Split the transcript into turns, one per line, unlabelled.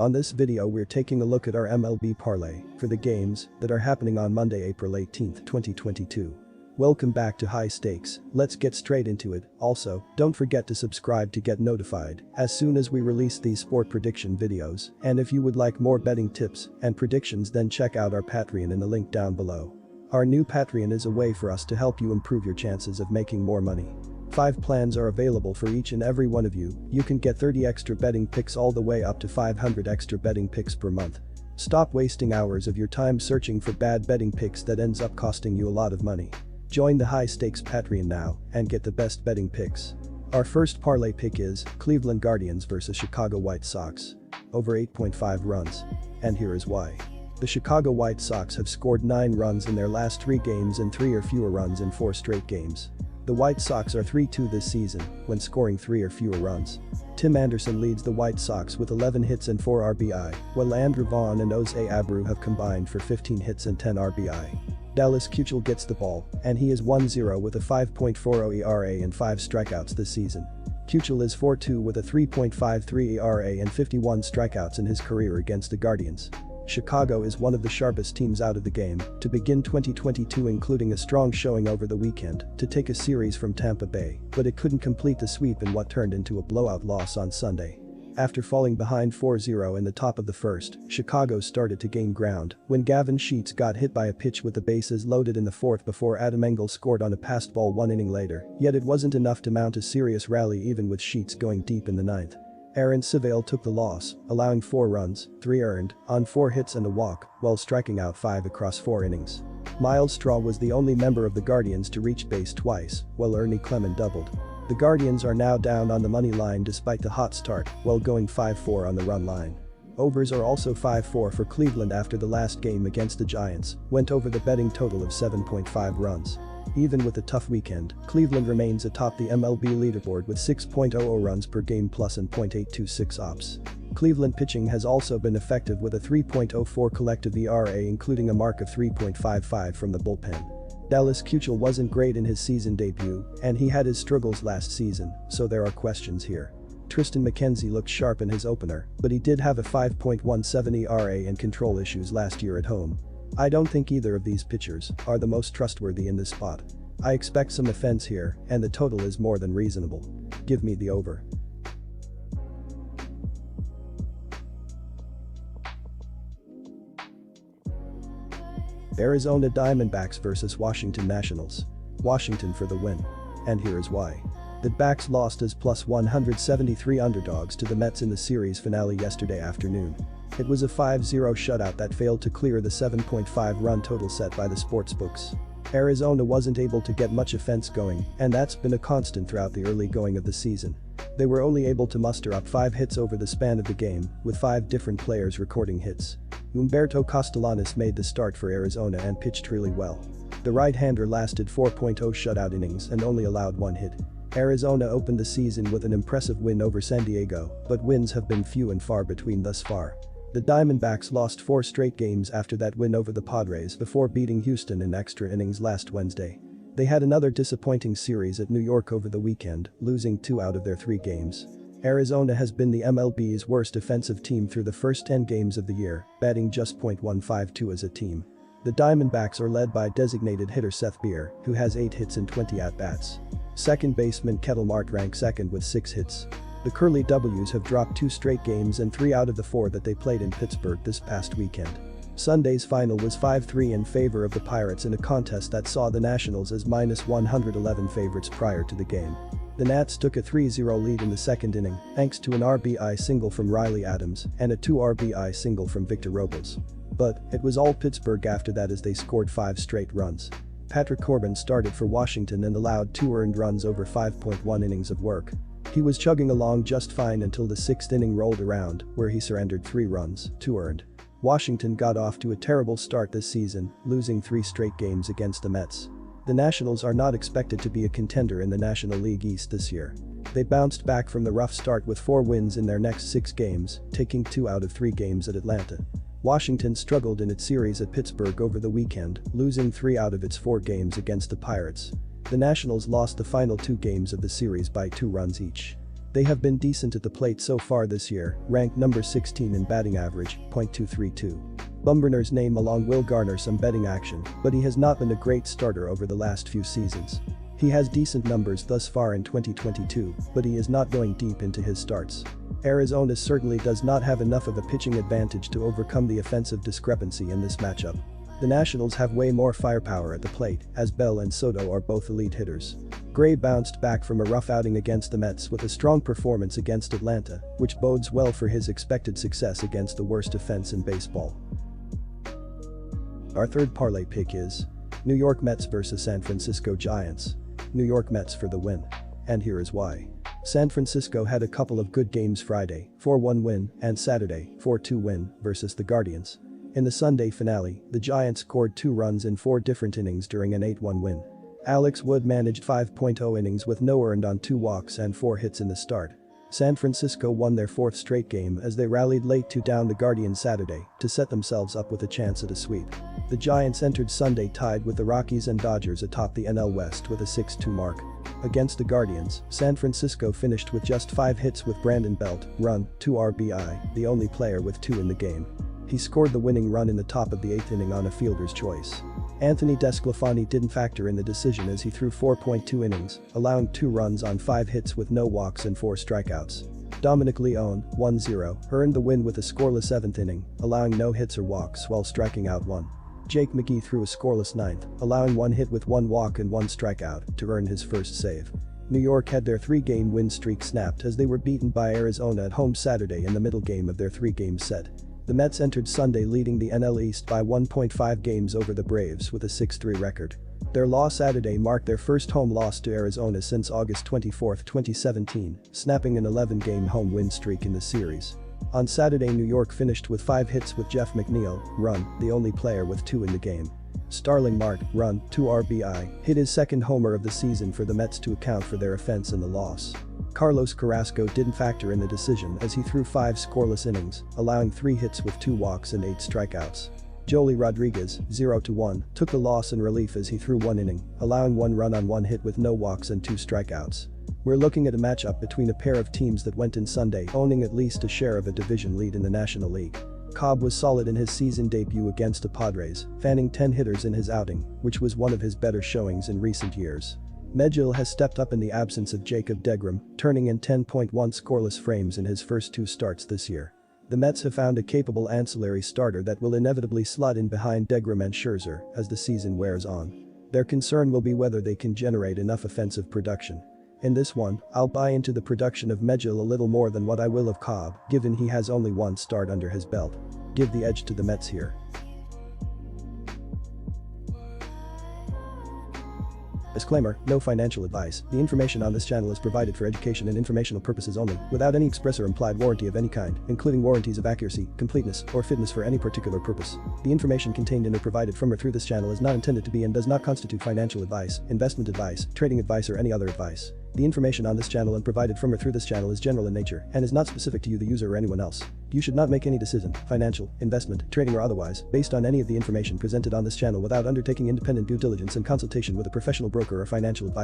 On this video we're taking a look at our MLB parlay for the games that are happening on Monday, April 18, 2022. Welcome back to High Stakes, let's get straight into it. Also, don't forget to subscribe to get notified as soon as we release these sport prediction videos, and if you would like more betting tips and predictions, then check out our Patreon in the link down below. Our new Patreon is a way for us to help you improve your chances of making more money. 5 plans are available for each and every one of you. You can get 30 extra betting picks all the way up to 500 extra betting picks per month. Stop wasting hours of your time searching for bad betting picks that ends up costing you a lot of money. Join the High Stakes Patreon now and get the best betting picks. Our first parlay pick is Cleveland Guardians vs Chicago White Sox. Over 8.5 runs. And here is why. The Chicago White Sox have scored 9 runs in their last 3 games and 3 or fewer runs in 4 straight games. The White Sox are 3-2 this season when scoring 3 or fewer runs. Tim Anderson leads the White Sox with 11 hits and 4 RBI, while Andrew Vaughn and Jose Abreu have combined for 15 hits and 10 RBI. Dallas Keuchel gets the ball, and he is 1-0 with a 5.40 ERA and 5 strikeouts this season. Keuchel is 4-2 with a 3.53 ERA and 51 strikeouts in his career against the Guardians. Chicago is one of the sharpest teams out of the game to begin 2022, including a strong showing over the weekend to take a series from Tampa Bay, but it couldn't complete the sweep in what turned into a blowout loss on Sunday. After falling behind 4-0 in the top of the first, Chicago started to gain ground when Gavin Sheets got hit by a pitch with the bases loaded in the fourth before Adam Engel scored on a passed ball 1 inning later, yet it wasn't enough to mount a serious rally even with Sheets going deep in the ninth. Aaron Civale took the loss, allowing 4 runs, 3 earned, on 4 hits and a walk, while striking out 5 across 4 innings. Miles Straw was the only member of the Guardians to reach base twice, while Ernie Clement doubled. The Guardians are now down on the money line despite the hot start, while going 5-4 on the run line. Overs are also 5-4 for Cleveland after the last game against the Giants went over the betting total of 7.5 runs. Even with a tough weekend, Cleveland remains atop the MLB leaderboard with 6.00 runs per game plus and .826 ops. Cleveland pitching has also been effective with a 3.04 collective ERA, including a mark of 3.55 from the bullpen. Dallas Keuchel wasn't great in his season debut, and he had his struggles last season, so there are questions here. Tristan McKenzie looked sharp in his opener, but he did have a 5.17 ERA and control issues last year at home. I don't think either of these pitchers are the most trustworthy in this spot. I expect some offense here, and the total is more than reasonable. Give me the over. Arizona Diamondbacks vs Washington Nationals. Washington for the win. And here is why. The Backs lost as +173 underdogs to the Mets in the series finale yesterday afternoon. It was a 5-0 shutout that failed to clear the 7.5 run total set by the sportsbooks. Arizona wasn't able to get much offense going, and that's been a constant throughout the early going of the season. They were only able to muster up 5 hits over the span of the game, with 5 different players recording hits. Humberto Castellanos made the start for Arizona and pitched really well. The right-hander lasted 4.0 shutout innings and only allowed 1 hit. Arizona opened the season with an impressive win over San Diego, but wins have been few and far between thus far. The Diamondbacks lost 4 straight games after that win over the Padres before beating Houston in extra innings last Wednesday. They had another disappointing series at New York over the weekend, losing 2 out of their 3 games. Arizona has been the MLB's worst offensive team through the first 10 games of the year, batting just .152 as a team. The Diamondbacks are led by designated hitter Seth Beer, who has 8 hits and 20 at-bats. Second baseman Ketel Marte ranks second with 6 hits. The Curly W's have dropped 2 straight games and 3 out of the 4 that they played in Pittsburgh this past weekend. Sunday's final was 5-3 in favor of the Pirates in a contest that saw the Nationals as -111 favorites prior to the game. The Nats took a 3-0 lead in the second inning thanks to an RBI single from Riley Adams and a 2 RBI single from Victor Robles. But it was all Pittsburgh after that as they scored 5 straight runs. Patrick Corbin started for Washington and allowed 2 earned runs over 5.1 innings of work. He was chugging along just fine until the 6th inning rolled around, where he surrendered 3 runs, 2 earned. Washington got off to a terrible start this season, losing 3 straight games against the Mets. The Nationals are not expected to be a contender in the National League East this year. They bounced back from the rough start with 4 wins in their next 6 games, taking 2 out of 3 games at Atlanta. Washington struggled in its series at Pittsburgh over the weekend, losing 3 out of its 4 games against the Pirates. The Nationals lost the final 2 games of the series by 2 runs each. They have been decent at the plate so far this year, ranked number 16 in batting average, .232. Bumgarner's name along will garner some betting action, but he has not been a great starter over the last few seasons. He has decent numbers thus far in 2022, but he is not going deep into his starts. Arizona certainly does not have enough of a pitching advantage to overcome the offensive discrepancy in this matchup. The Nationals have way more firepower at the plate, as Bell and Soto are both elite hitters. Gray bounced back from a rough outing against the Mets with a strong performance against Atlanta, which bodes well for his expected success against the worst defense in baseball. Our third parlay pick is New York Mets vs San Francisco Giants. New York Mets for the win. And here is why. San Francisco had a couple of good games Friday, 4-1 win, and Saturday, 4-2 win, versus the Guardians. In the Sunday finale, the Giants scored 2 runs in 4 different innings during an 8-1 win. Alex Wood managed 5.0 innings with no earned on 2 walks and 4 hits in the start. San Francisco won their 4th straight game as they rallied late to down the Guardians Saturday to set themselves up with a chance at a sweep. The Giants entered Sunday tied with the Rockies and Dodgers atop the NL West with a 6-2 mark. Against the Guardians, San Francisco finished with just 5 hits with Brandon Belt, run, 2 RBI, the only player with 2 in the game. He scored the winning run in the top of the 8th inning on a fielder's choice. Anthony DeSclafani didn't factor in the decision as he threw 4.2 innings, allowing 2 runs on 5 hits with no walks and 4 strikeouts. Dominic Leone, 1-0, earned the win with a scoreless 7th inning, allowing no hits or walks while striking out 1. Jake McGee threw a scoreless 9th, allowing 1 hit with 1 walk and 1 strikeout to earn his first save. New York had their 3-game win streak snapped as they were beaten by Arizona at home Saturday in the middle game of their 3-game set. The Mets entered Sunday leading the NL East by 1.5 games over the Braves with a 6-3 record. Their loss Saturday marked their first home loss to Arizona since August 24, 2017, snapping an 11-game home win streak in the series. On Saturday, New York finished with 5 hits with Jeff McNeil, run, the only player with 2 in the game. Starling Marte, run, 2 RBI, hit his 2nd homer of the season for the Mets to account for their offense in the loss. Carlos Carrasco didn't factor in the decision as he threw 5 scoreless innings, allowing 3 hits with 2 walks and 8 strikeouts. Joely Rodriguez, 0-1, took the loss in relief as he threw 1 inning, allowing 1 run on 1 hit with no walks and 2 strikeouts. We're looking at a matchup between a pair of teams that went in Sunday owning at least a share of a division lead in the National League. Cobb was solid in his season debut against the Padres, fanning 10 hitters in his outing, which was one of his better showings in recent years. Megill has stepped up in the absence of Jacob deGrom, turning in 10.1 scoreless frames in his first 2 starts this year. The Mets have found a capable ancillary starter that will inevitably slot in behind deGrom and Scherzer as the season wears on. Their concern will be whether they can generate enough offensive production. In this one, I'll buy into the production of Megill a little more than what I will of Cobb, given he has only 1 start under his belt. Give the edge to the Mets here. Disclaimer, no financial advice. The information on this channel is provided for education and informational purposes only, without any express or implied warranty of any kind, including warranties of accuracy, completeness, or fitness for any particular purpose. The information contained in or provided from or through this channel is not intended to be and does not constitute financial advice, investment advice, trading advice, or any other advice. The information on this channel and provided from or through this channel is general in nature and is not specific to you, the user, or anyone else. You should not make any decision, financial, investment, trading, or otherwise, based on any of the information presented on this channel without undertaking independent due diligence and consultation with a professional broker or financial advisor.